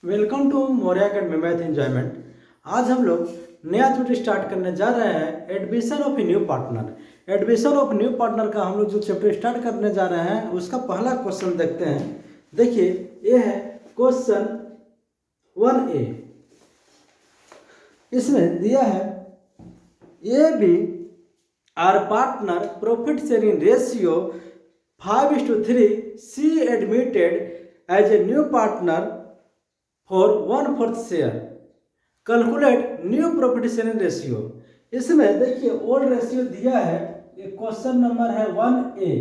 Welcome to Maurya academy math enjoyment. आज हम लोग नया चैप्टर स्टार्ट करने जा रहे हैं, admission of new partner. Admission of new partner का हम लोग जो चैप्टर स्टार्ट करने जा रहे हैं उसका पहला क्वेश्चन देखते हैं। देखिए, ये है क्वेश्चन 1A। इसमें दिया है A B are partner, profit sharing ratio 5:3, C admitted as a new partner for 1/4 share, calculate new profit sharing ratio. इसमें देखिए ओल्ड रेशियो दिया है, ये क्वेश्चन नंबर है 1A।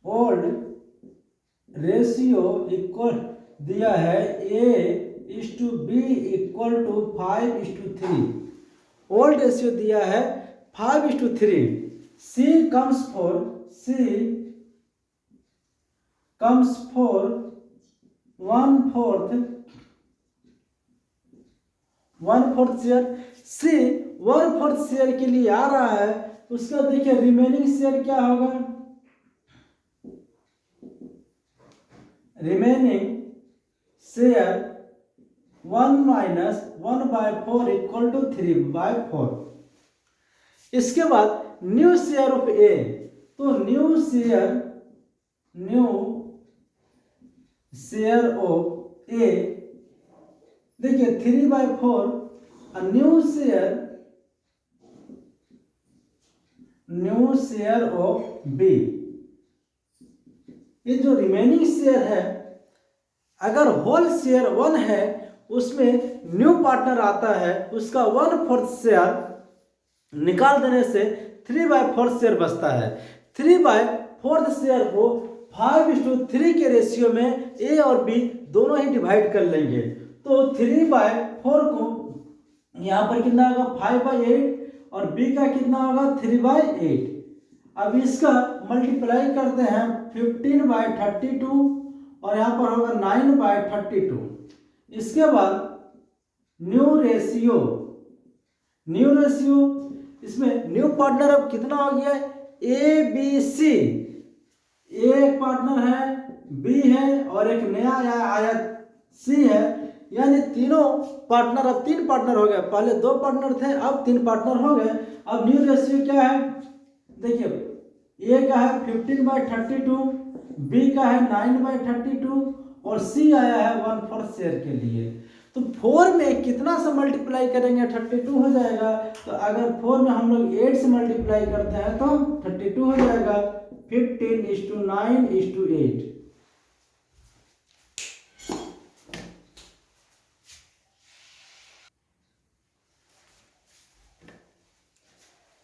ओल्ड रेशियो इक्वल दिया है A:B = 5:3। ओल्ड रेशियो दिया है 5:3। C comes for 1/4 share. C 1/4 share के लिए आ रहा है, उसका देखिए रिमेनिंग शेयर क्या होगा। Remaining share 1 - 1/4 = 3/4। इसके बाद न्यू शेयर ऑफ ए, तो न्यू शेयर ऑफ ए देखिए 3/4। न्यू शेयर ऑफ बी, ये जो रिमेनिंग शेयर है, अगर होल शेयर 1 है उसमें न्यू पार्टनर आता है, उसका 1/4 शेयर निकाल देने से 3/4 शेयर बचता है। 3/4 शेयर को 5:3 के रेशियो में ए और बी दोनों ही डिवाइड कर लेंगे। तो 3/4 को यहाँ पर कितना होगा 5/8 और बी का कितना होगा 3/8। अब इसका मल्टीप्लाई करते हैं 15/32 और यहाँ पर होगा 9/32। इसके बाद न्यू रेशियो, इसमें न्यू पार्टनर अब कितना हो गया, ए बी सी। एक पार्टनर है, बी है और एक नया आया सी है, यानी तीनों पार्टनर, अब 3 पार्टनर हो गए। पहले 2 पार्टनर थे, अब 3 पार्टनर हो गए। अब न्यू रेशियो क्या है, देखिए ए का है 15/32, बी का है 9/32 और सी आया है 1/4 शेयर के लिए। तो 4 में कितना से मल्टीप्लाई करेंगे 32 हो जाएगा। तो अगर 4 में हम लोग 8 से मल्टीप्लाई करते हैं तो 32 हो जाएगा। 15:9:8।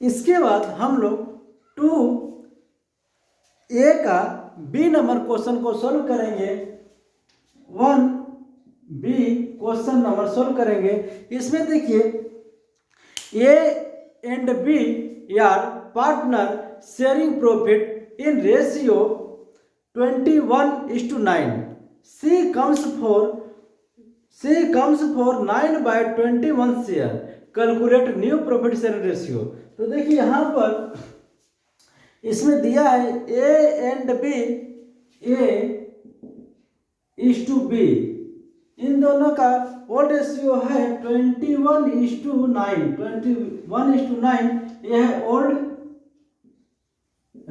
इसके बाद हम लोग 2A का बी नंबर क्वेश्चन को सोल्व करेंगे। 1B क्वेश्चन नंबर सोल्व करेंगे। इसमें देखिए A and B are partner sharing profit in ratio 21:9। C comes for 9/21 share, calculate new profit share ratio. तो देखिए यहाँ पर इसमें दिया है A एंड B, A:B, इन दोनों का ओल्ड रेशियो है 21:9। यह है old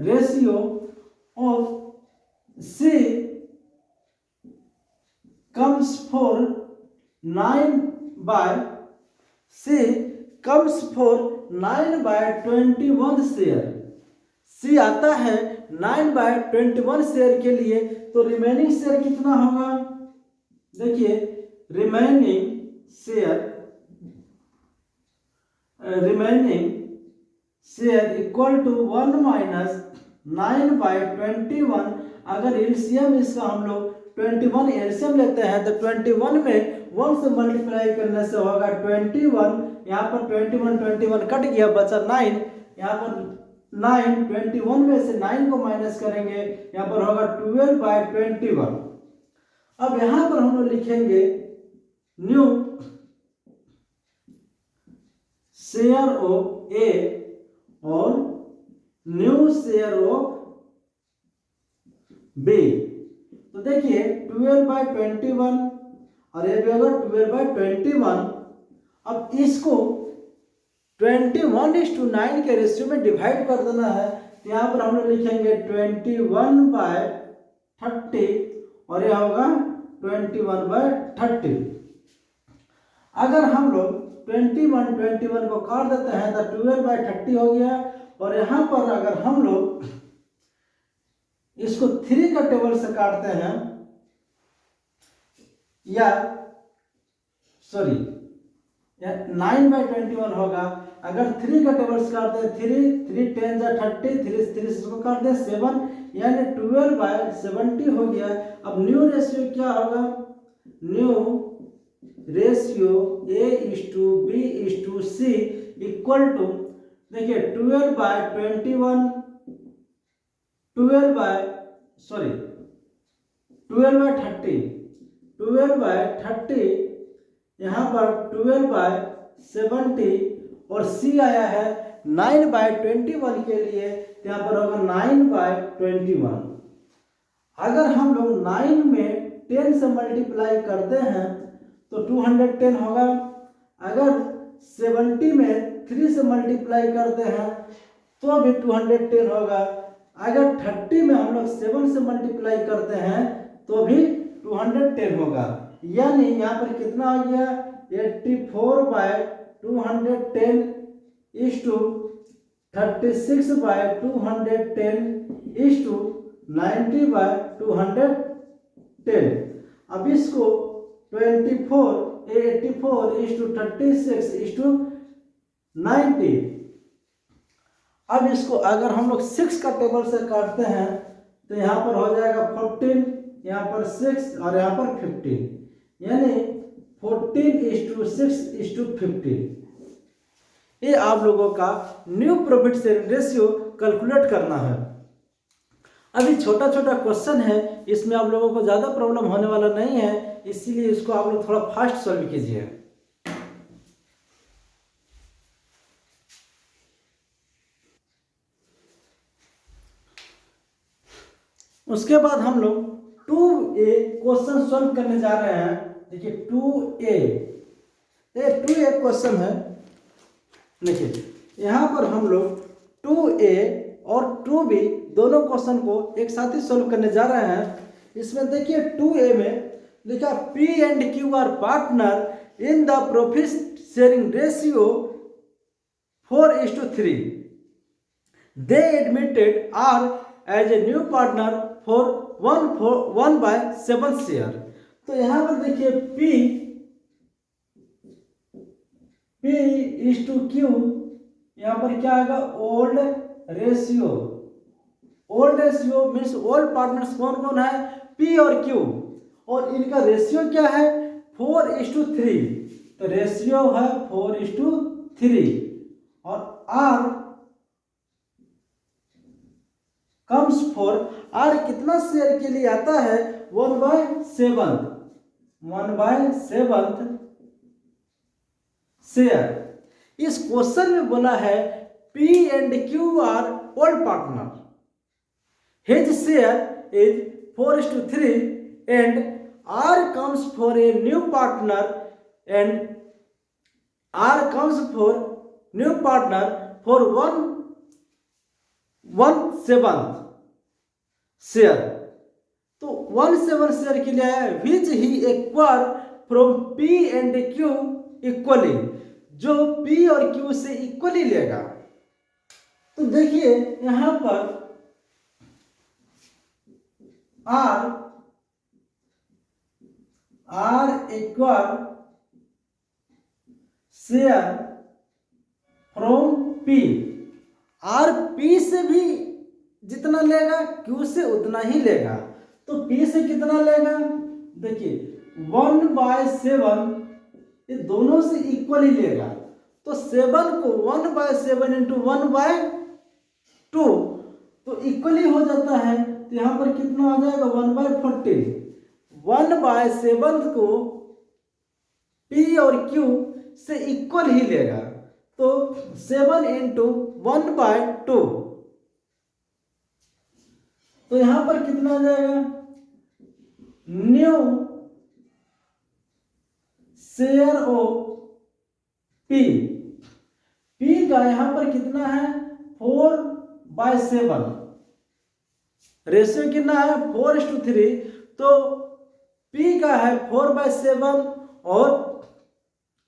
ratio of C comes for 9/21 share. C आता है 9/21 शेयर के लिए, तो रिमेनिंग शेयर कितना होगा, देखिए रिमेनिंग शेयर इक्वल टू 1 - 9/21। अगर एलसीएम इसका हम लोग 21 एलसीएम लेते हैं तो 21 में 1 से मल्टीप्लाई करने से होगा 21। यहाँ पर 21 कट गया, बचा 9। यहाँ पर 9, 21 में से 9 को माइनस करेंगे, यहाँ पर होगा 12/21। अब यहाँ पर हम लोग लिखेंगे न्यू शेयर ऑफ ए और न्यू शेयर ऑफ बी। तो देखिए 12/21 और ये भी होगा 12/21। अब इसको 21:9 के रेशियो में डिवाइड कर देना है। तो यहाँ पर हम लोग लिखेंगे 21/30 और यह होगा 21/30। अगर हम लोग 21 को काट देते हैं तो 12/30 हो गया। और यहाँ पर अगर हम लोग इसको 3 का टेबल से काटते हैं, या सॉरी 9/21 होगा। अगर 3 का टेबल से काटते हैं, 3 10 जा 30, 3 इसको काट दें 7, यानी 12/70 हो गया। अब न्यू रेशियो क्या होगा? New ratio A:B:C equal to, देखिए 12/21 12/30 यहाँ पर 12/70 और C आया है 9/21 के लिए, तो यहाँ पर होगा 9/21। अगर हम लोग 9 में 10 से मल्टीप्लाई करते हैं तो 210 होगा। अगर 70 में 3 से मल्टीप्लाई करते हैं तो भी 210 होगा। अगर 30 में हम लोग 7 से मल्टीप्लाई करते हैं तो भी 210 होगा। यानी यहाँ पर कितना आ गया? 84/210 इज टू 36/210 इज टू 90/210। अब इसको 84 इज टू 36 इज टू 90। अब इसको अगर हम लोग 6 का टेबल से काटते हैं तो यहाँ पर हो जाएगा 14, यहाँ पर 6 और यहाँ पर 15, यानी 14:6:15। ये आप लोगों का new profit sharing ratio calculate करना है। अभी छोटा छोटा क्वेश्चन है, इसमें आप लोगों को ज़्यादा प्रॉब्लम होने वाला नहीं है, इसीलिए इसको आप लोग थोड़ा फास्ट सॉल्व कीजिए। उसके बाद हम लोग 2A क्वेश्चन सॉल्व करने जा रहे हैं। देखिए 2A, ये 2A क्वेश्चन है। देखिए यहाँ पर हम लोग 2A और 2B दोनों क्वेश्चन को एक साथ ही सॉल्व करने जा रहे हैं। इसमें देखिए 2A में लिखा P and Q are partner in the profit sharing ratio 4:3। They admitted R as a new partner for 1/7 share. तो यहाँ पर देखिए P:2Q, यहाँ पर क्या आएगा? Old ratio. Old ratio means old partners कौन कौन है? P और Q, और इनका रेशियो क्या है? 4:3। तो रेशियो है 4:3। और R कम्स फॉर, R कितना शेयर के लिए आता है? 1/7 शेयर। इस क्वेश्चन में बोला है P and Q are old partner, his share is 4:3 and R comes for a new partner and R comes for new partner for 1/7 share. तो 1/7 शेयर के लिए है which he acquire from P and Q equally, जो P और Q से equally लेगा। तो देखिए यहां पर R acquire share from P, R P से भी जितना लेगा Q से उतना ही लेगा। तो P से कितना लेगा? देखिए 1/7 ये दोनों से इक्वल ही लेगा। तो 7 को 1/7 इंटू 1/2 तो इक्वली हो जाता है। तो यहाँ पर कितना आ जाएगा? 1/14। 1/7 को P और Q से इक्वल ही लेगा। तो 7 इंटू 1/2 तो यहां पर कितना आ जाएगा, new share of P, P का यहां पर कितना है 4/7, रेशियो कितना है 4:3, तो P का है 4/7 और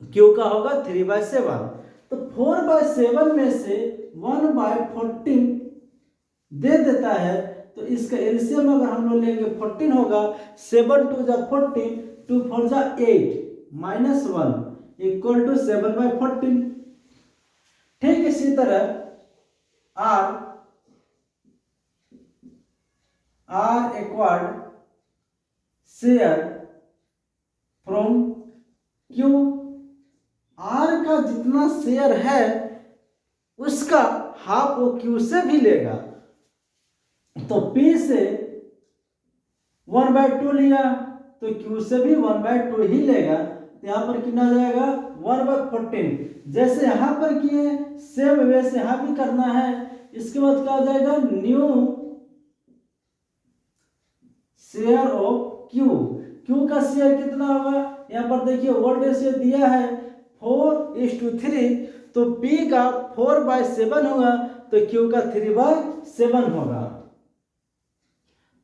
Q का होगा 3/7। तो 4/7 में से 1/14 दे देता है, तो इसका एलसीएम अगर हम लोग लेंगे 14 होगा, 7 2 जा 14, 2 4 जा 8 -1 इक्वल टू 7/14। ठीक इसी तरह R acquired share from Q, R का जितना शेयर है उसका हाफ वो Q से भी लेगा, तो P से 1/2 लिया तो Q से भी 1/2 ही लेगा, तो यहाँ पर कितना आ जाएगा 1/14। जैसे यहाँ पर किए सेम वैसे यहाँ भी करना है। इसके बाद क्या आ जाएगा, new share of Q, Q का शेयर कितना होगा, यहाँ पर देखिए ओल्ड रेशियो दिया है 4:3, तो P का 4/7 होगा, तो Q का 3/7 होगा।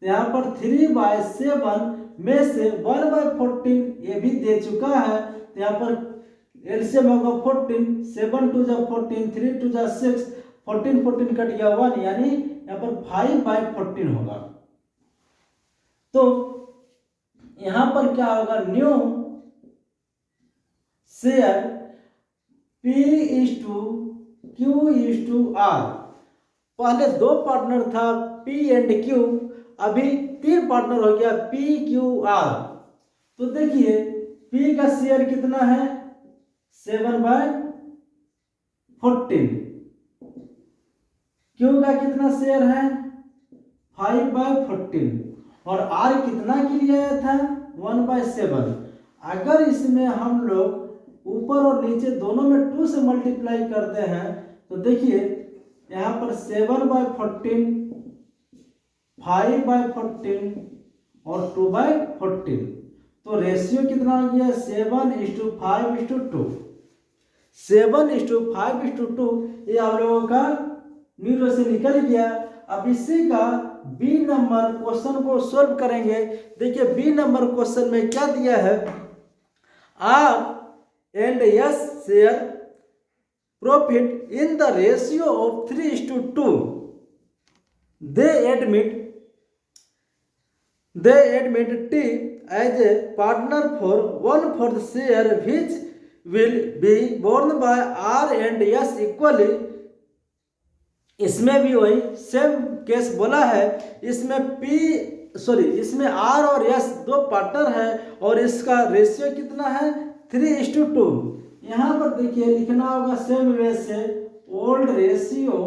तो यहाँ पर 3/7 में से 1/14 ये भी दे चुका है, तो यहाँ पर एलसीएम होगा 14, 7 2 जा 14, 3 2 जा 6, 14 14 कट गया 1, यानी यहाँ पर 5/14 होगा। तो यहां पर क्या होगा, न्यू शेयर P/Q/R, पहले 2 पार्टनर था P एंड Q, अभी 3 पार्टनर हो गया PQR। तो देखिए P का शेयर कितना है 7/14, Q का कितना शेयर है 5/14 और R कितना के लिए आया था 1/7। अगर इसमें हम लोग ऊपर और नीचे दोनों में 2 से मल्टीप्लाई करते हैं, तो देखिए यहाँ पर 7/14, 5/14 और 2/14, तो रेशियो कितना हो गया 7:5:2, 7:5:2, ये आप लोगों का न्यूरो से निकल गया। अब इसी का बी नंबर क्वेश्चन को सॉल्व करेंगे। देखिए बी नंबर क्वेश्चन में क्या दिया है, R and S share profit in the ratio of 3:2. They admit T as a partner for 1/4 share which will be borne by R and S equally। इसमें भी वही सेम केस बोला है, इसमें R और S 2 पार्टनर है और इसका रेशियो कितना है 3:2। यहाँ पर देखिए लिखना होगा सेम वे से ओल्ड रेशियो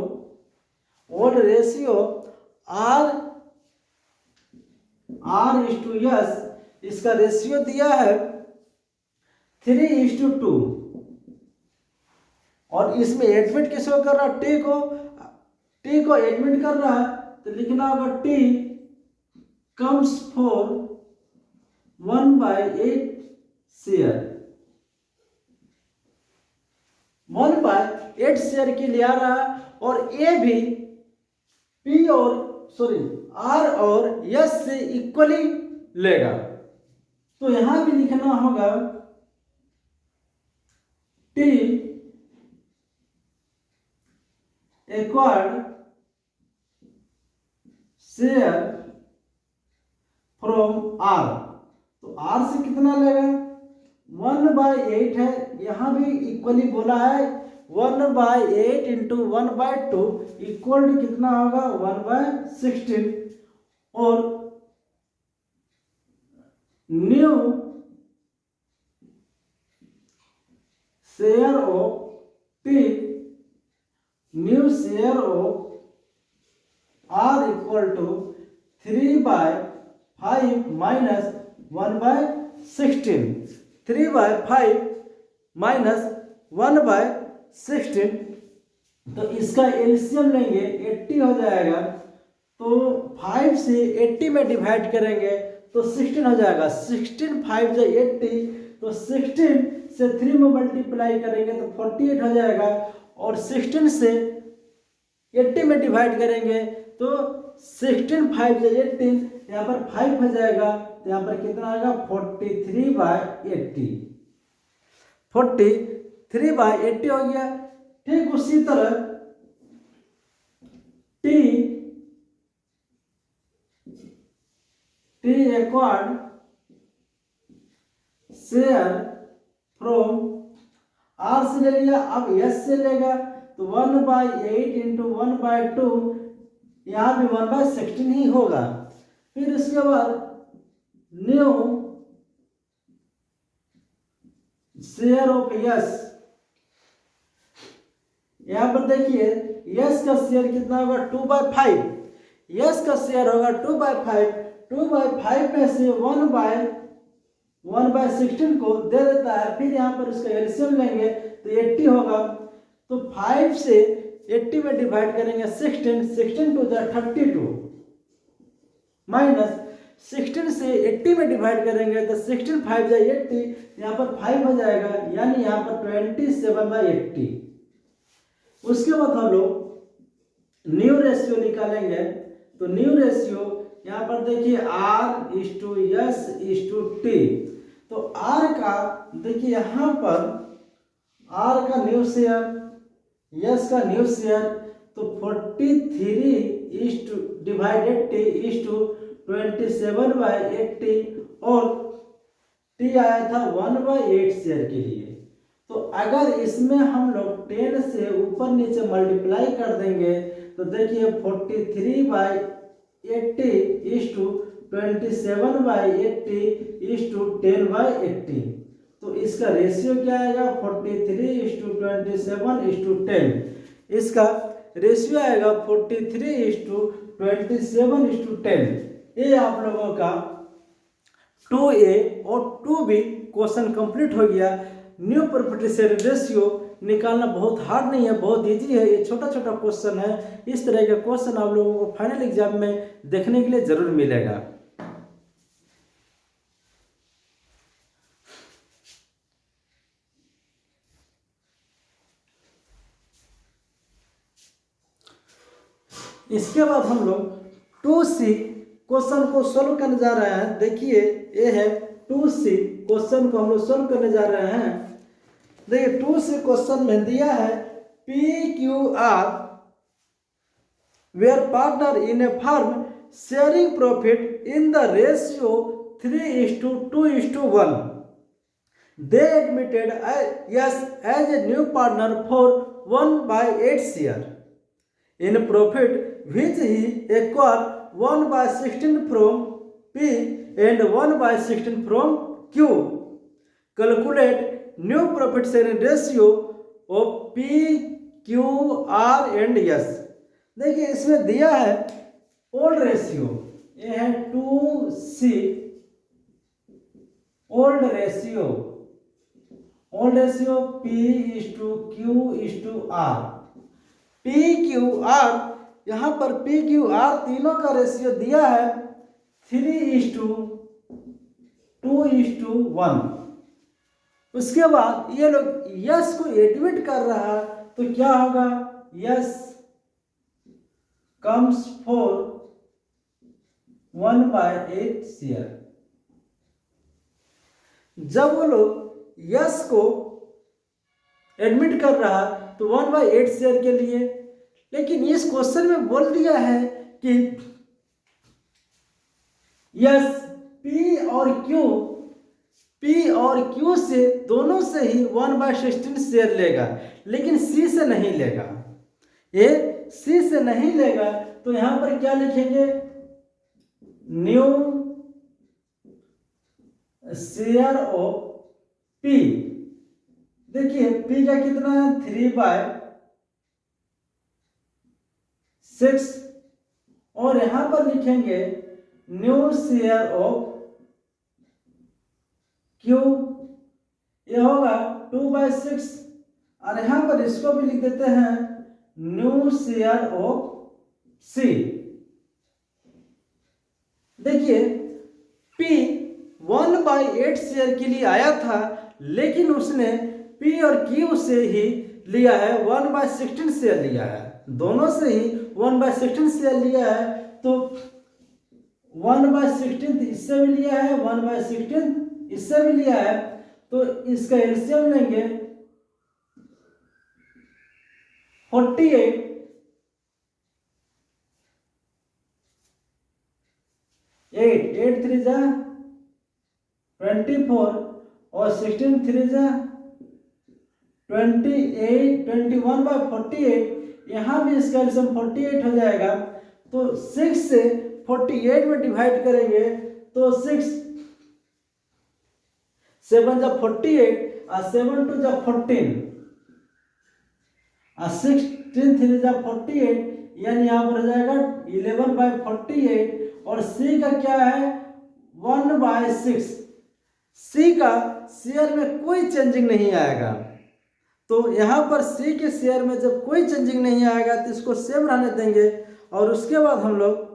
R/S, इसका रेशियो दिया है 3:2 और इसमें एडमिट किसको कर रहा है, T को एडमिट कर रहा है, तो लिखना होगा T comes for 1/8 share, 1/8 share के लिए आ रहा है और ये भी R और S से इक्वली लेगा। तो यहां भी लिखना होगा T acquired share from R, तो R से कितना लेगा 1/8 है, यहां भी इक्वली बोला है 1/8 इंटू 1/2 इक्वल टू कितना होगा 1/16 और new share of R equal to 3/5 minus 1/16, 3/5 minus 1/16, तो इसका एलसीएम लेंगे 80 हो जाएगा, तो 5 से 80 में डिवाइड करेंगे तो 16 हो जाएगा। 16 5 जो 80, तो 16 से 3 में मल्टीप्लाई करेंगे तो 48 हो जाएगा। और 16 से 80 में डिवाइड करेंगे तो 16 5 जो 18, यहाँ पर 5 हो जाएगा, तो यहाँ पर कितना आएगा 43/80, 43/80 हो गया। ठीक उसी तरह T acquired share from R से ले लिया, अब एस से लेगा तो 1/8 इंटू 1/2, यहाँ भी 1/16 ही होगा। फिर उसके बाद न्यू शेयर ऑफ यस, यहाँ पर देखिए यस का शेयर कितना होगा 2/5, यस का शेयर होगा 2/5, 2/5 में से 1/16 को दे देता है। फिर यहाँ पर उसका एलसीएम लेंगे तो 80 होगा, तो 5 से 80 में डिवाइड करेंगे 16, 16 टू 32 माइनस 16 से 80 में डिवाइड करेंगे तो 16 5 80, यहाँ पर 5 हो जाएगा, यानी यहाँ पर 27/80। उसके बाद हम लोग न्यू रेशियो निकालेंगे, तो न्यू रेशियो यहाँ पर देखिए R/S/T, तो R का देखिए यहाँ पर R का न्यू शेयर, यस का न्यू शेयर, तो 43/T/27/80 और T आया था 1/8 शेयर के लिए। तो अगर इसमें हम लोग 10 से ऊपर नीचे मल्टीप्लाई कर देंगे तो देखिए 43/80/27/80 तो इसका रेशियो क्या आएगा 43/27/10, इसका रेशियो आएगा 43/27/10। ये आप लोगों का 2A और 2B क्वेश्चन कंप्लीट हो गया। न्यू प्रॉपर्टी शेयर रेशियो निकालना बहुत हार्ड नहीं है, बहुत इजी है, ये छोटा छोटा क्वेश्चन है। इस तरह के क्वेश्चन आप लोगों को फाइनल एग्जाम में देखने के लिए जरूर मिलेगा। इसके बाद हम लोग 2C क्वेश्चन को सोल्व करने जा रहे हैं। देखिए ये है 2C क्वेश्चन को हम लोग सोल्व करने जा रहे हैं। देखिए 2C क्वेश्चन में दिया है PQR where partner in a firm sharing profit in the ratio 3:2:1। They admitted yes as a new partner for 1/8 share in profit which he acquired 1/16 from P and 1/16 from Q. Calculate new profit sharing ratio of P, Q, R and S। देखिए इसमें दिया है old ratio, ये है 2C old ratio, old ratio P/Q/R। PQR यहाँ पर PQR तीनों का रेशियो दिया है 3:2:1। उसके बाद ये लोग यस को एडमिट कर रहा है तो क्या होगा यस कम्स फॉर 1/8 शेयर। जब वो लोग यस को एडमिट कर रहा तो 1/8 शेयर के लिए, लेकिन इस क्वेश्चन में बोल दिया है कि यस P और Q से दोनों से ही 1/16 शेयर लेगा, लेकिन C से नहीं लेगा। ये C से नहीं लेगा तो यहां पर क्या लिखेंगे न्यू शेयर ऑफ P। देखिए P का कितना है 3/6 और यहां पर लिखेंगे न्यू शेयर ऑफ Q, ये होगा 2/6 और यहां पर इसको भी लिख देते हैं न्यू शेयर ऑफ C। देखिए P 1/8 शेयर के लिए आया था, लेकिन उसने P और Q से ही लिया है 1/16 शेयर लिया है, दोनों से ही 1/16 शेयर लिया है। तो 1/16 इससे भी लिया है, 1/16 इससे भी लिया है, तो इसका एलसीएम लेंगे 48, 8 3 जा 24 और 16 3 जा 28, 21/48, यहाँ भी इसका एलसीएम 48 हो जाएगा। तो 6 से 48 में डिवाइड करेंगे तो 6 7 जा 48 और 7 2 जा 14 और 16 3 जा 48, यानी यहाँ पर हो जाएगा 11/48। और सी का क्या है 1/6। सी का शेयर में कोई चेंजिंग नहीं आएगा, तो यहाँ पर सी के शेयर में जब कोई चेंजिंग नहीं आएगा तो इसको सेम रहने देंगे। और उसके बाद हम लोग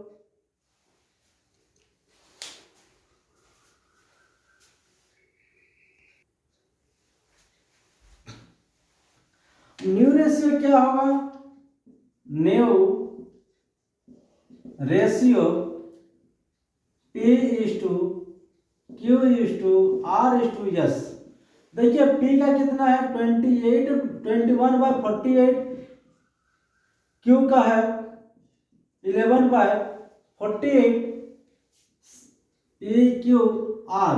न्यू रेशियो क्या होगा, न्यू रेशियो P/Q/R/S। देखिए P का कितना है 28, 21/48, Q का है 11/48, PQR,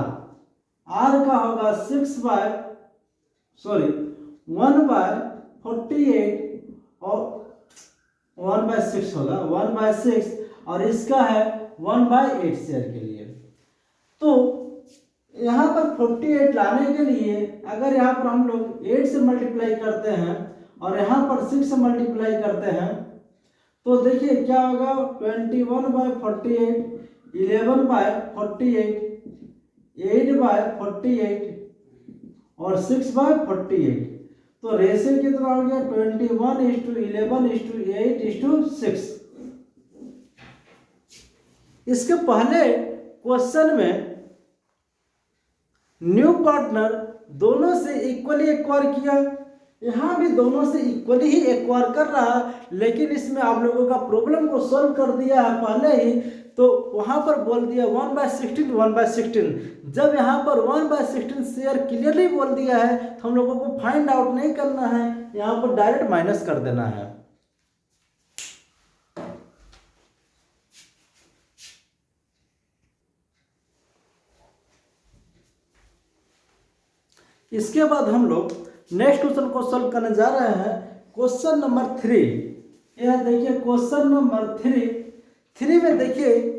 R का होगा 1/48 और 1/6 होगा 1/6, और इसका है 1/8 शेयर के लिए। तो यहाँ पर 48 लाने के लिए अगर यहाँ पर हम लोग 8 से मल्टीप्लाई करते हैं और यहाँ पर 6 से मल्टीप्लाई करते हैं तो देखिए क्या होगा 21/48, 11/48, 8/48 और 6/48। तो रेशियो कितना हो गया 21:11:8:6। इसके पहले क्वेश्चन में न्यू पार्टनर दोनों से इक्वली एक्वायर किया, यहाँ भी दोनों से इक्वली ही एक्वायर कर रहा, लेकिन इसमें आप लोगों का प्रॉब्लम को सॉल्व कर दिया है पहले ही। तो वहाँ पर बोल दिया 1/16 1/16। जब यहाँ पर 1/16 शेयर क्लियरली बोल दिया है तो हम लोगों को फाइंड आउट नहीं करना है, यहाँ पर डायरेक्ट माइनस कर देना है। इसके बाद हम लोग नेक्स्ट क्वेश्चन को सॉल्व करने जा रहे हैं। क्वेश्चन नंबर 3, यह देखिए क्वेश्चन नंबर 3 में देखिए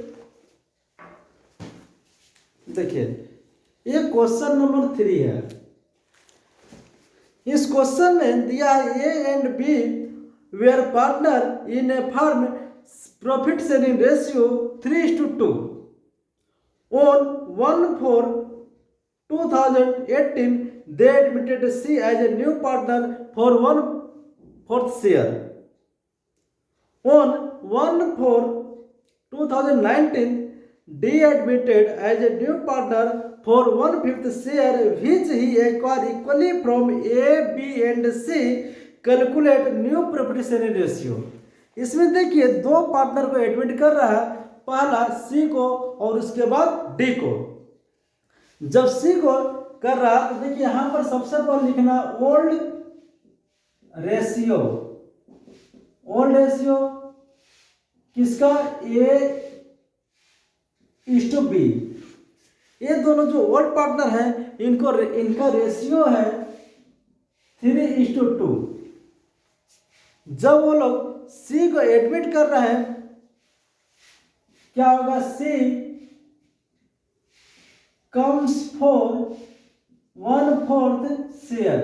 ये क्वेश्चन नंबर 3 है। इस क्वेश्चन में दिया है A and B where partner in a firm, profit sharing ratio 3:2 on 1/4/2018 they admitted C as a new partner for 1/4 share. On 1/4/2019 D admitted as a new partner for 1/5 share which he acquired equally from A, B and C. Calculate new profit sharing ratio. इसमें देखिए दो partner को admit कर रहा है, पहला सी को और उसके बाद डी को। जब सी को कर रहा तो देखिए यहां पर सबसे पहले लिखना ओल्ड रेशियो किसका A/B। ये दोनों जो ओल्ड पार्टनर हैं इनका रेशियो है 3:2। जब वो लोग सी को एडमिट कर रहे हैं क्या होगा सी comes for 1/4 शेयर।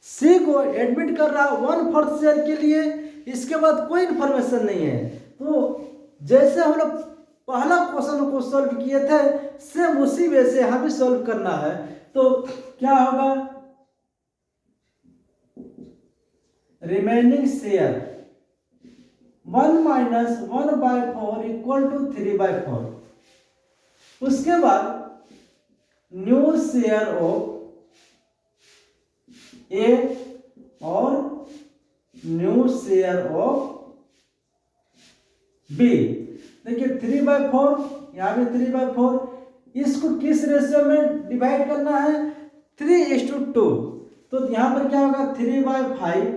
सी को एडमिट कर रहा 1/4 शेयर के लिए, इसके बाद कोई इंफॉर्मेशन नहीं है। तो जैसे हम लोग पहला क्वेश्चन को सॉल्व किए थे सेम उसी वे से यहां भी सॉल्व करना है। तो क्या होगा remaining share 1 minus 1/4 equal to 3/4। उसके बाद न्यू शेयर ऑफ ए और न्यू शेयर ऑफ बी। देखिए 3/4, यहाँ पे 3/4, इसको किस रेशियो में डिवाइड करना है? 3:2। तो यहाँ पर क्या होगा 3/5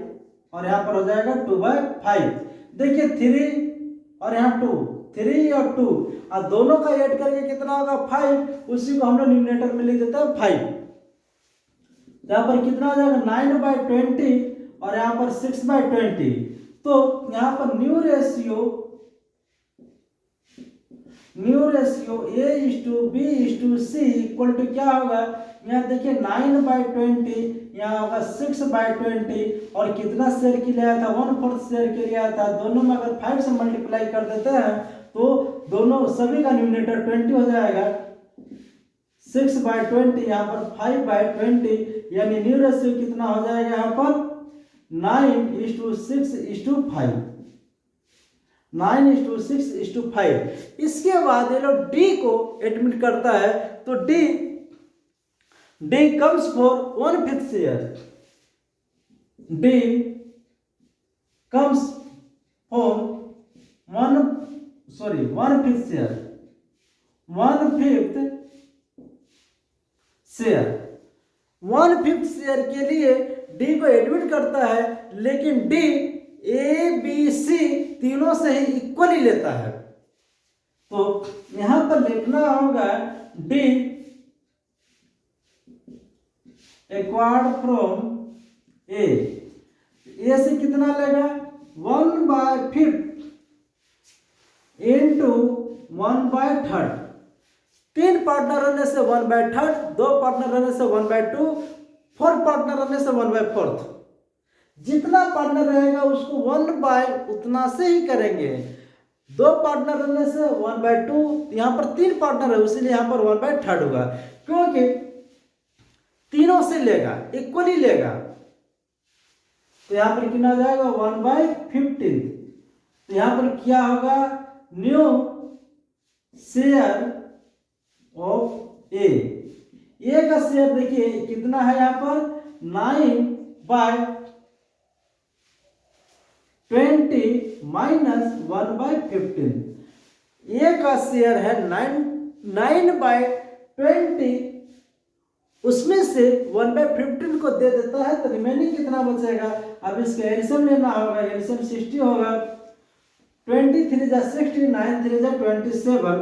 और यहाँ पर हो जाएगा 2/5। देखिए 3 और यहाँ 2, 3 और 2 और दोनों का ऐड करके कितना होगा 5, उसी को हम लोग न्यूमरेटर में लिख देते हैं 5। यहाँ पर कितना हो जाएगा 9/20 और यहाँ पर 6/20। तो यहाँ पर new ratio A:B:C equal to क्या होगा? यहाँ देखिए 9/20, यहाँ होगा 6/20 और कितना शेयर के लिए आया था? 1/4 शेयर के लिए आया था। दोनों में अगर 5 से मल्टीप्लाई कर देते हैं तो दोनों सभी का न्यूमरेटर 20 हो जाएगा। 6/20 यहाँ पर 5/20, यानी न्यू रेशियो कितना हो जाएगा यहाँ पर 9:6:5। 9:6:5। इसके बाद ये लोग डी को एडमिट करता है, तो D comes for 1/5 share. D comes for 1/5 share. 1/5 share. 1/5 share के लिए डी को एडमिट करता है, लेकिन डी ए बी सी तीनों से ही इक्वली लेता है। तो यहां पर लिखना होगा डी एक्वायर्ड फ्रॉम ए से कितना लेगा 1/5 इंटू 1/3। 3 पार्टनर रहने से 1/3, 2 पार्टनर रहने से 1/2, 4 पार्टनर रहने से 1/4। जितना पार्टनर रहेगा उसको 1/, उतना से ही करेंगे। 2 पार्टनर रहने से 1/2, यहाँ पर 3 पार्टनर है इसीलिए यहाँ पर 1/3 होगा, क्योंकि तीनों से लेगा, इक्वली लेगा। तो यहाँ पर कितना जाएगा 1/15। तो यहाँ पर क्या होगा न्यू शेयर ऑफ ए का शेयर देखिए कितना है यहाँ पर 9/20 माइनस 1/15। ए का शेयर है 9/20, उसमें से 1/15 को दे देता है तो रिमेनिंग कितना बचेगा? अब इसका एलसीएम लेना होगा। एलसीएम 60 होगा। 23 जा 60, 9 3 जा 27 और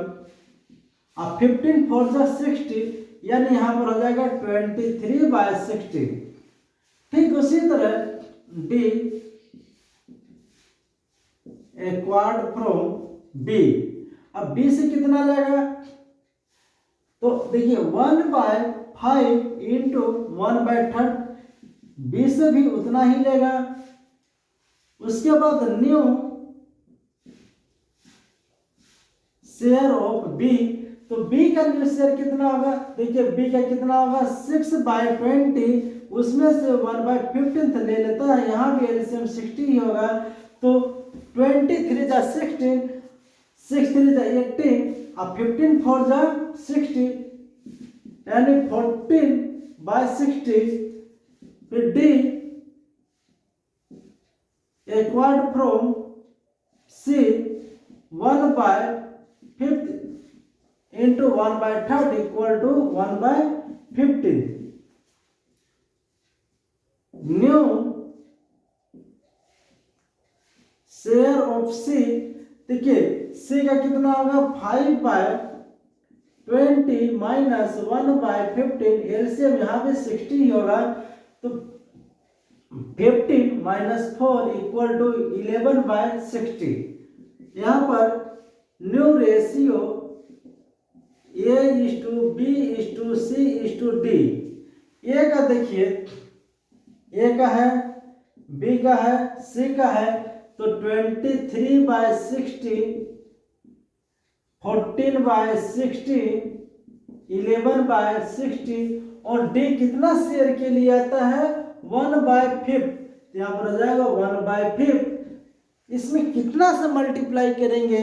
15 4 जा 60, यानी यहाँ पर हो जाएगा 23/60। ठीक उसी तरह डी एक्वायर्ड फ्रॉम बी। अब बी से कितना लेगा? तो देखिए 1/5 इंटू 1/3, बी से भी उतना ही लेगा। उसके बाद न्यू शेयर ऑफ बी। तो बी का न्यू शेयर कितना होगा? देखिए बी का कितना होगा 6/20, उसमें से 1/15 ले लेता है। यहाँ भी एलसीएम 60 ही होगा। तो 23 जा 16, 6 3 जा 18 और 15 4 जा 60, यानी 14/60। फिर D acquired from C 1/5 into 1/3 equal to 1/15। New share of C. देखिए सी का कितना होगा 5/20 माइनस 1/15। एलसीएम यहाँ पे 60 ही होगा। तो 15 माइनस 4 इक्वल टू 11/60। यहाँ पर न्यू रेशियो A:B:C:D। ए का देखिए ए का है, बी का है, सी का है। तो 23/60, 14/60, 11/60 और डी कितना शेयर के लिए आता है 1/5। यहाँ पर हो जाएगा 1/5। इसमें कितना से मल्टीप्लाई करेंगे,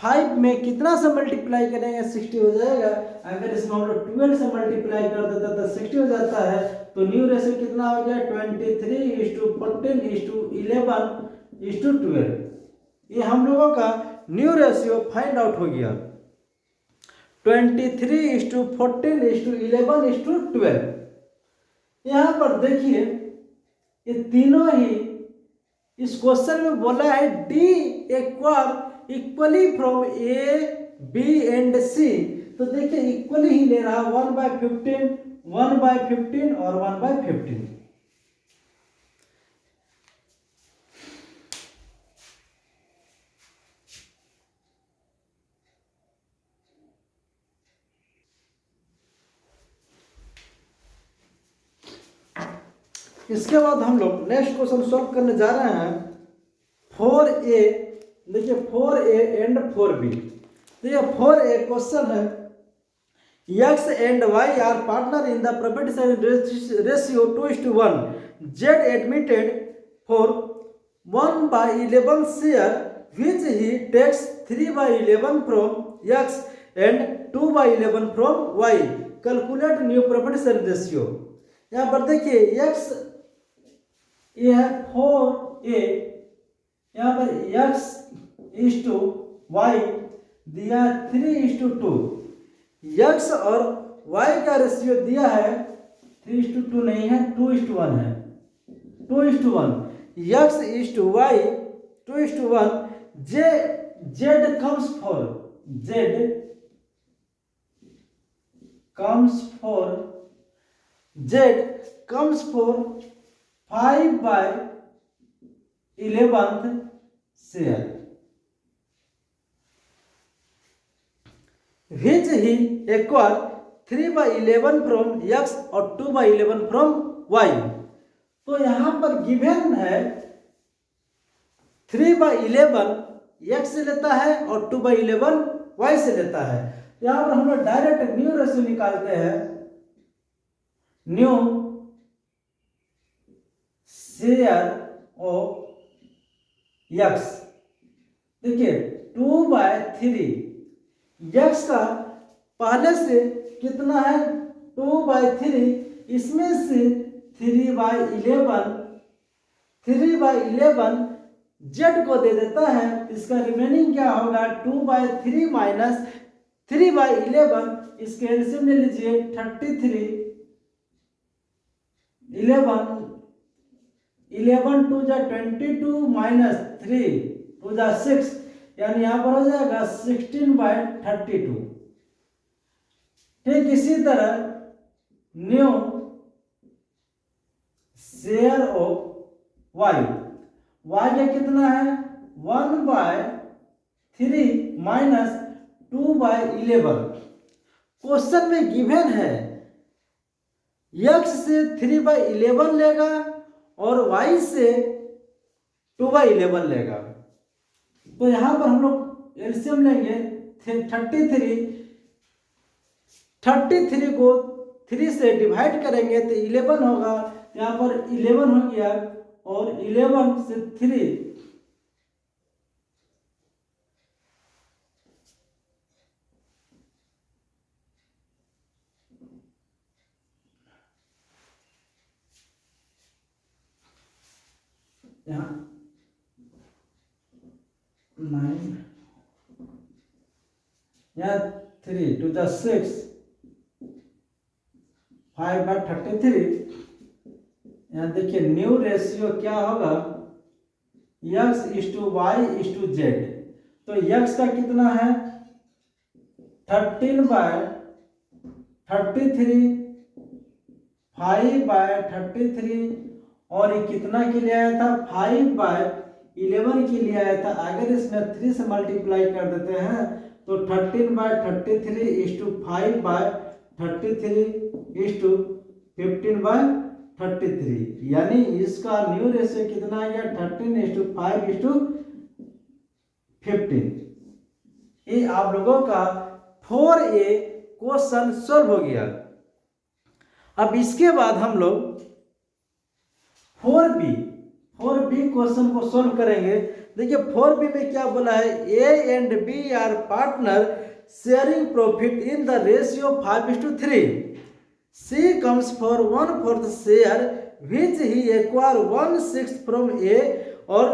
5 में कितना से मल्टीप्लाई करेंगे 60 हो जाएगा। अगर इसमें हम लोग 12 से मल्टीप्लाई कर देते तो 60 हो जाता है। तो न्यू रेशियो कितना हो गया 23:14:11:12। ये हम लोगों का न्यू रेशियो फाइंड आउट हो गया 23:14:11:12। यहाँ पर देखिए ये तीनों ही इस क्वेश्चन में बोला है D equally from A B and C. तो देखिए इक्वली ही ले रहा 1/15 1/15 और 1/15। इसके बाद हम लोग नेक्स्ट क्वेश्चन सॉल्व करने जा रहे हैं 4a। देखिए 4a एंड 4b। तो ये 4a क्वेश्चन है x and y are partner in the property ratio 2:1. Z admitted for 1/11 share which he takes 3/11 from x and 2/11 from y. Calculate new property ratio. यहाँ पर देखिए x ये है 4a, यहाँ पर x is to y दिया 3:2। x और y का रेशियो दिया है 3:2 नहीं है 2:1 है 2:1। x is to y 2:1। z comes for z comes for 5/11 share which he acquire 3/11 from x और 2/11 from y। तो यहां पर गिवन है 3/11 x से लेता है और 2/11 y से लेता है। यहां पर हम लोग डायरेक्ट न्यू रेशियो निकालते हैं। न्यू शेयर ऑफ x देखिए 2/3 x का पहले से कितना है 2/3, इसमें से 3/11 z को दे देता है। इसका रिमेनिंग क्या होगा 2/3 माइनस 3/11। इसके एलसीएम ले लीजिए 33 11 2 जा 22 माइनस 3 2 जा 6, यानी यहाँ पर हो जाएगा 16/32। ठीक इसी तरह न्यू शेयर ऑफ y का कितना है 1/3 माइनस 2/11। क्वेश्चन में गिवन है x से 3/11 लेगा और y से 2/11 लेगा। तो यहां पर हम लोग एलसीएम लेंगे 33 को 3 से डिवाइड करेंगे तो 11 होगा। यहाँ पर 11 हो गया और 11 से 3 यहाँ 9 यहाँ 3 2 जा 6 5/33। यहाँ देखिए न्यू रेशियो क्या होगा x is to y is to z। तो x का कितना है 13/33 5/33 और ये कितना के लिए आया था 5/11 के लिए आया था। अगर इसमें 3 से मल्टीप्लाई कर देते हैं तो 13/33 is to 5/33 is to 15/33, यानी इसका न्यू रेशियो कितना आ गया 13:5:15। ये आप लोगों का 4a क्वेश्चन सॉल्व हो गया। अब इसके बाद हम लोग 4b क्वेश्चन को सॉल्व करेंगे। देखिए 4b में क्या बोला है, A and B are partner sharing profit in the ratio 5:3. C comes for 1/4 share which he acquire 1/6 from A और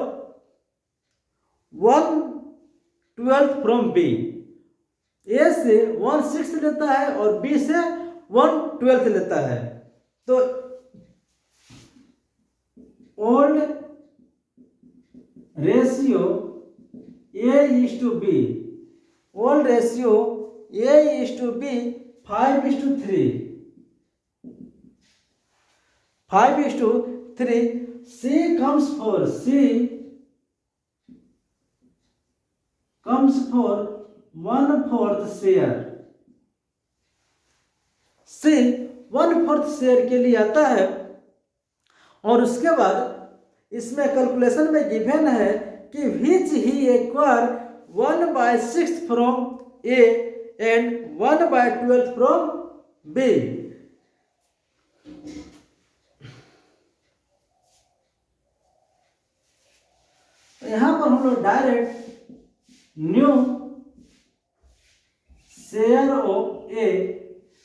1/12 फ्रॉम बी. ए से 1/6 लेता है और बी से 1/12 लेता है. तो old ratio A:B, old ratio A:B 5:3. 5:3. C comes for 1/4 share. C 1/4 share के लिए आता है और उसके बाद इसमें कैलकुलेशन में गिवन है कि which he acquire 1/6 from A and 1/12 from B. यहां पर हम लोग direct new share of A,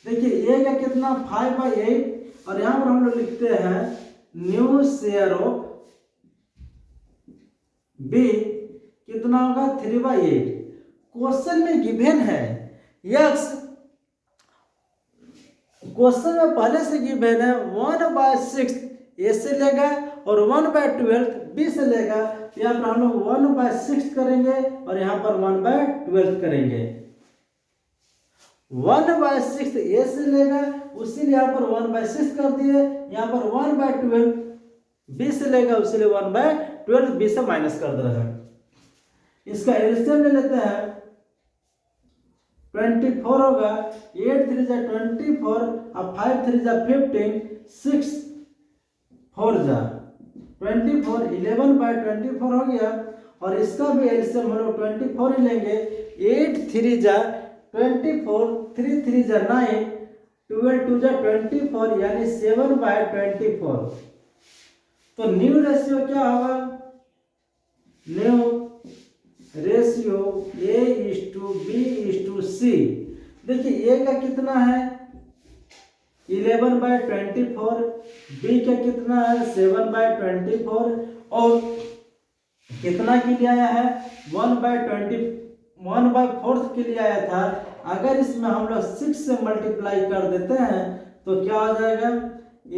देखिए ए का कितना 5/8 और यहां पर हम लोग लिखते हैं न्यू शेयर ऑफ बी कितना होगा 3/8. क्वेश्चन में गिवन है यस, क्वेश्चन में पहले से गिवन है 1/6 ए से लेगा और 1/12 बी से लेगा. यहाँ पर हम लोग 1/6 करेंगे और यहाँ पर 1/12 करेंगे. 1/6 ए से लेगा उसीलिए यहाँ पर 1/6 कर दिए. यहाँ पर 1/12 बी से लेगा उसीलिए 1/12 बी से माइनस कर दे रहे हैं. इसका एलसीएम ले लेते हैं. 24 होगा, 8 3 जा 24 और 5 3 जा 15, 6 4 जा 24, 11/24 हो गया. और इसका भी एलसीएम हम लोग 24 ही लेंगे. 8 3 जा 24, 3 3 जा 9, 12 2 जा 24 यानी 7/24. तो न्यू रेशियो क्या होगा, न्यू रेशियो A:B:C. देखिए ए का कितना है 11/24, बी का कितना है 7/24 और कितना के लिए आया है 1/4 के लिए आया था. अगर इसमें हम लोग 6 से मल्टीप्लाई कर देते हैं तो क्या हो जाएगा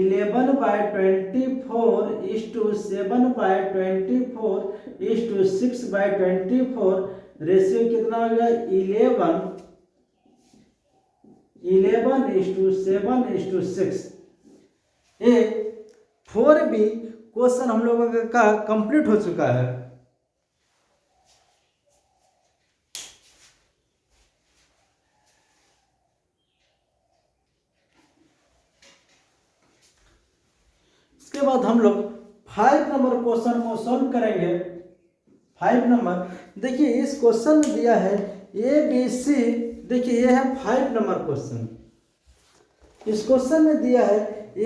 11/24 = 7/24 = 6/24. रेशियो कितना हो गया 11:7:6. ए 4b क्वेश्चन हम लोगों का कंप्लीट हो चुका है. इसके बाद हम लोग 5 नंबर क्वेश्चन को सॉल्व करेंगे. 5 नंबर देखिए इस क्वेश्चन में दिया है ABC. देखिए ये है 5 नंबर क्वेश्चन. इस क्वेश्चन में दिया है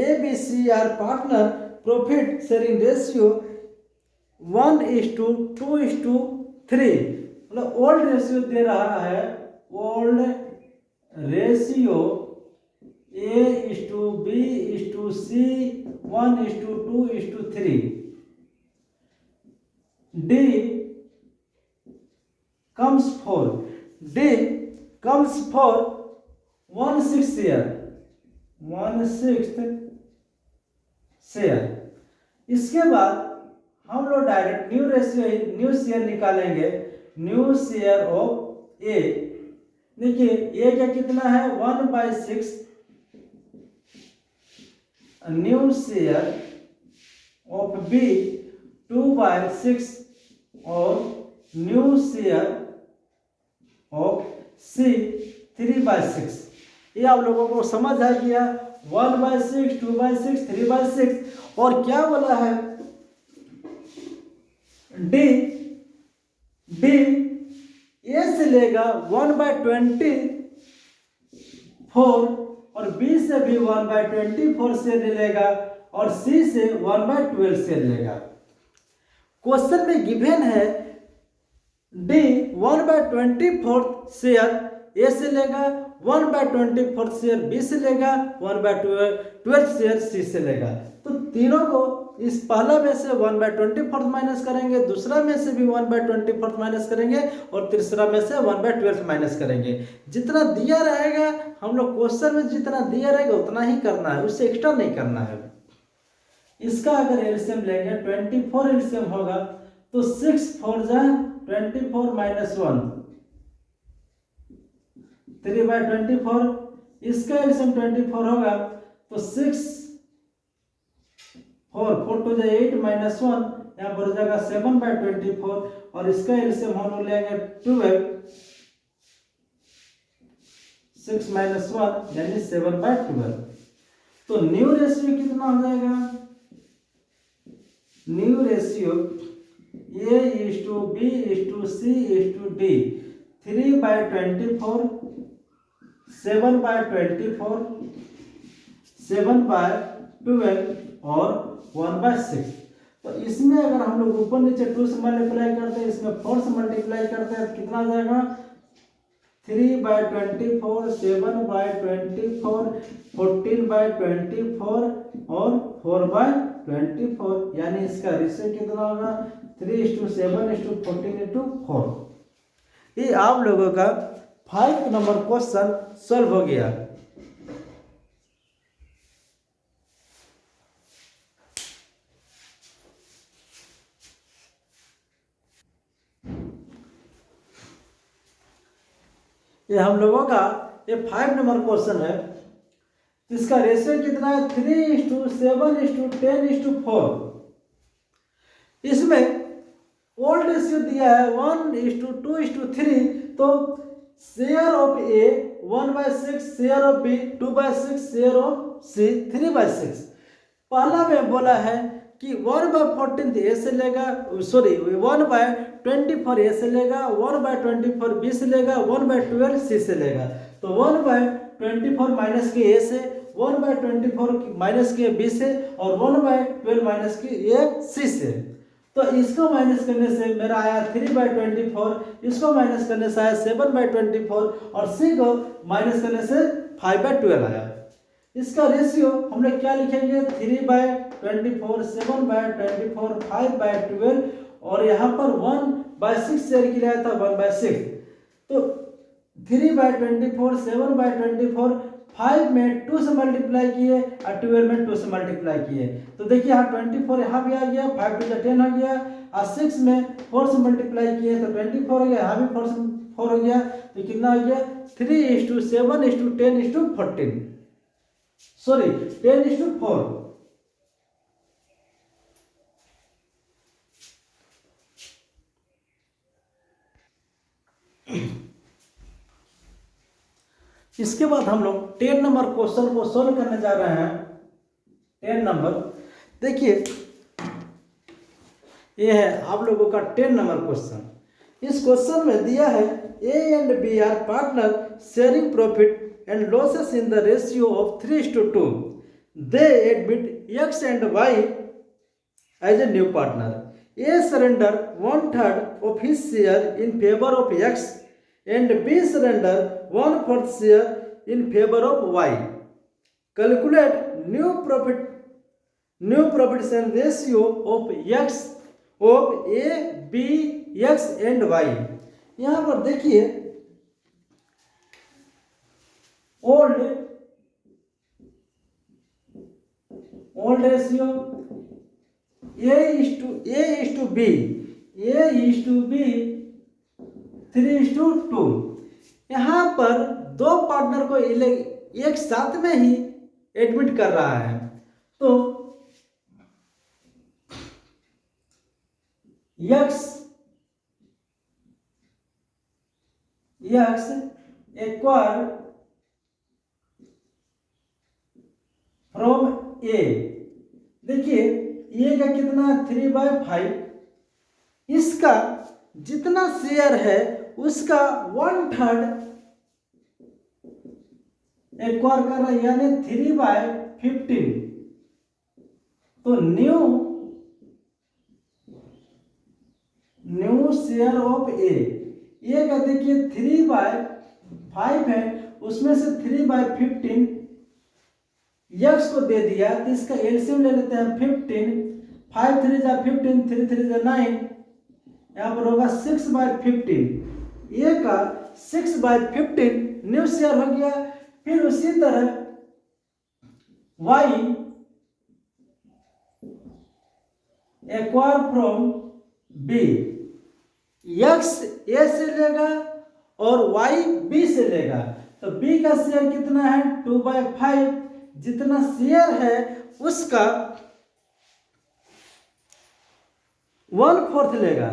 ABC are partner profit sharing ratio 1:2:3. मतलब ओल्ड रेशियो दे रहा है, old ratio A:B:C 1:2:3. D comes for 1/6 share, 1/6 share. इसके बाद हम लोग डायरेक्ट न्यू शेयर निकालेंगे. न्यू शेयर ऑफ ए, देखिए ए का कितना है 1/6. न्यू शेयर ऑफ बी 2/6 और न्यू शेयर ऑफ सी 3/6. ये आप लोगों को समझ आ गया. 1/6, 2/6, 3/6. और क्या बोला है डी ए से लेगा 1/24 और बी से भी 1/24 शेयर लेगा और सी से 1/12 शेयर लेगा. क्वेश्चन में गिवन है डी 1/24 शेयर ए से लेगा, 1/24 शेयर बी से लेगा, 1/12 शेयर सी से लेगा। तो तीनों को इस पहला में से 1/24 माइनस करेंगे, दूसरा में से भी 1/24 माइनस करेंगे और तीसरा में से 1/12 माइनस करेंगे। जितना दिया रहेगा हम लोग क्वेश्चन में जितना दिया रहेगा उतना ही करना है, उससे एक्स्ट्रा नहीं करना है। इसका अगर एलसीएम लेंगे 24 एलसीएम होगा तो 6 4 जा 24 माइनस 1 3/24। इसका एलसीएम 24 होगा तो 6 4 2 जा 8 माइनस 1 यहाँ पर हो जाएगा 7/24 और इसका एलसीएम हम लोग लेंगे 12 6 माइनस 1 यानी 7/12। तो न्यू रेशियो कितना हो जाएगा? न्यू रेशियो A:B:C:D 3/24 7/24 7/12 और 1/6। तो इसमें अगर हम लोग ऊपर नीचे 2 से मल्टीप्लाई करते हैं, इसमें 4 से मल्टीप्लाई करते हैं तो कितना आ जाएगा? 3/24 7/24 14/24 और 4/24 यानी इसका रेशियो कितना होगा? 3:7:14:4। ये आप लोगों का 5 नंबर क्वेश्चन सॉल्व हो गया। ये हम लोगों का ये 5 नंबर क्वेश्चन है। इसका रेशियो कितना है? 3:7:10:4। इसमें ओल्ड रेशियो दिया है 1:2:3। तो share of A 1/6, share of B 2/6, share of C 3/6। पहला में बोला है कि 1/14 ए से लेगा, सॉरी 1/24 ए से लेगा, 1/24 बी से लेगा, 1/12 सी से लेगा। तो 1/24 माइनस के ए से, 1/24 माइनस के बी से और 1/12 माइनस के ए सी से। तो इसको माइनस करने से मेरा आया 3/24, इसको माइनस करने से आया 7/24 और सी को माइनस करने से 5/12 आया। इसका रेशियो हम लोग क्या लिखेंगे? 3/24 7/24 5/12 और यहाँ पर 1/6 शेयर किया था 1/6। तो 3/24 7/24 5 में 2 से मल्टीप्लाई किए और 12 में 2 से मल्टीप्लाई किए। तो देखिए यहाँ 24 यहाँ भी आ गया, 5 2 10 हो गया और 6 में 4 से मल्टीप्लाई किए तो 24 हो गया, यहाँ भी 4 हो गया। तो कितना हो गया? 3:7:10:14, सॉरी 10:4। इसके बाद हम लोग 10 नंबर क्वेश्चन को सॉल्व करने जा रहे हैं। 10 नंबर देखिए, ये है आप लोगों का 10 नंबर क्वेश्चन। इस क्वेश्चन में दिया है A and B are partner sharing profit and losses in the ratio of 3:2। They admit X and Y as a new partner. A surrender 1/3 of his share in favour of X and B surrender 1/4 share in favor of Y. Calculate new profits and ratio of X of A, B, X and Y. यहाँ पर देखिए old ratio A:B 3:2। यहाँ पर दो partner को एक साथ में ही एडमिट कर रहा है। तो एक्स एक्वायर फ्रॉम ए। देखिए ये का कितना 3/5। इसका जितना शेयर है उसका 1/3 एक्वायर कर रहा है यानी 3/15। तो न्यू न्यू शेयर ऑफ ए का देखिए 3/5 है, उसमें से 3/15 यक्स को दे दिया, तो इसका एलसीएम ले लेते हैं 15, 5 3 जा 15, 3 3 जा 9, यहाँ पर होगा 6/15, ए का 6/15 न्यू शेयर हो गया। फिर उसी तरह वाई एक्वायर फ्रॉम बी, यक्स ए से लेगा और वाई बी से लेगा, तो बी का शेयर कितना है 2/5, जितना शेयर है उसका 1/4 लेगा,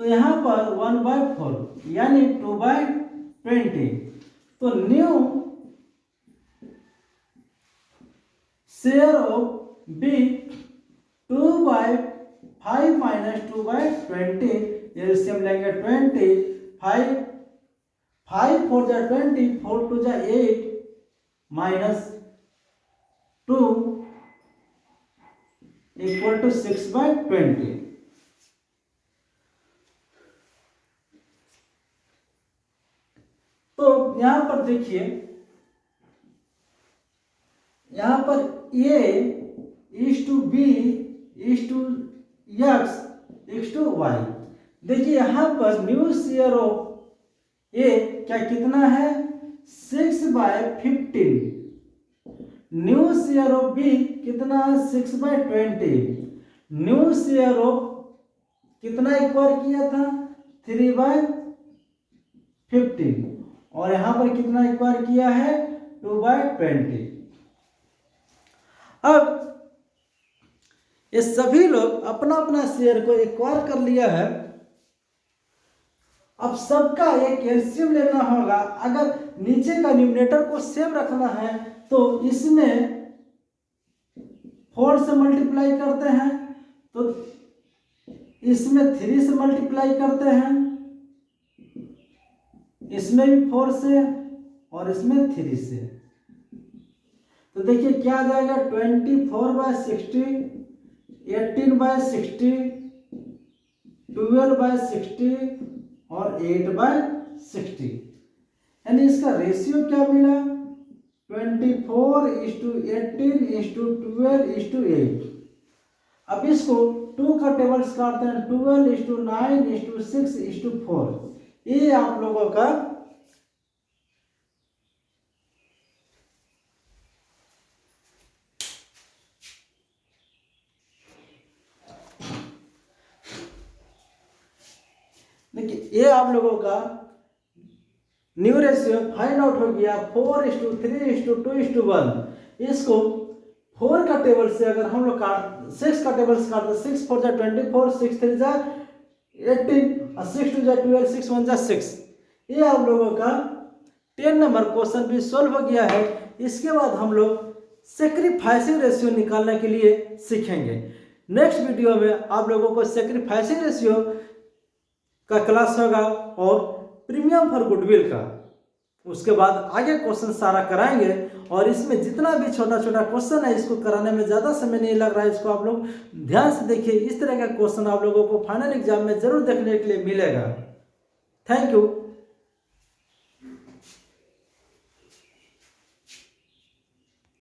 तो यहां पर 1/4 यानी 2/20, तो new share of B 2/5 minus 2/20, LCM लेंगे 20, 5 4 जा 20, 4 2 जा 8 माइनस 2 इक्वल टू 6/20। तो यहां पर देखिए, यहां पर A is to B is to X is to Y। देखिए यहां पर न्यू शेयर ऑफ A क्या कितना है 6/15, न्यू शेयर ऑफ B कितना है 6/20, न्यू शेयर ऑफ कितना एक्वायर किया था 3/15, और यहां पर कितना एक्वायर किया है 2/20। अब ये सभी लोग अपना अपना शेयर को एक्वायर कर लिया है। अब सबका एक एलसीएम लेना होगा। अगर नीचे का न्यूमरेटर को सेम रखना है तो इसमें 4 से मल्टीप्लाई करते हैं, तो इसमें 3 से मल्टीप्लाई करते हैं, इसमें भी 4 से और इसमें 3 से, तो देखिए क्या आ जाएगा 24/60, 18/60, 12/60 और 8/60, यानी इसका रेशियो क्या मिला 24:18:12:8। अब इसको 2 का टेबल्स काटते हैं 12:9:6:4। ये आप लोगों का देखिए, ये आप लोगों का न्यू रेशियो फाइंड आउट हो गया 4:3:2:1। इसको 4 का टेबल से अगर हम लोग 6 का टेबल से काटते 6 4 जा 24, 6 3 जा 18 और 6 2 जा 12, 6 1 जा 6। ये आप लोगों का 10 नंबर क्वेश्चन भी सॉल्व हो गया है। इसके बाद हम लोग सैक्रिफाइसिंग रेशियो निकालने के लिए सीखेंगे। नेक्स्ट वीडियो में आप लोगों को सैक्रिफाइसिंग रेशियो का क्लास होगा और प्रीमियम फॉर गुडविल का। उसके बाद आगे क्वेश्चन सारा कराएंगे, और इसमें जितना भी छोटा छोटा क्वेश्चन है इसको कराने में ज़्यादा समय नहीं लग रहा है। इसको आप लोग ध्यान से देखिए, इस तरह का क्वेश्चन आप लोगों को फाइनल एग्जाम में जरूर देखने के लिए मिलेगा। Thank you.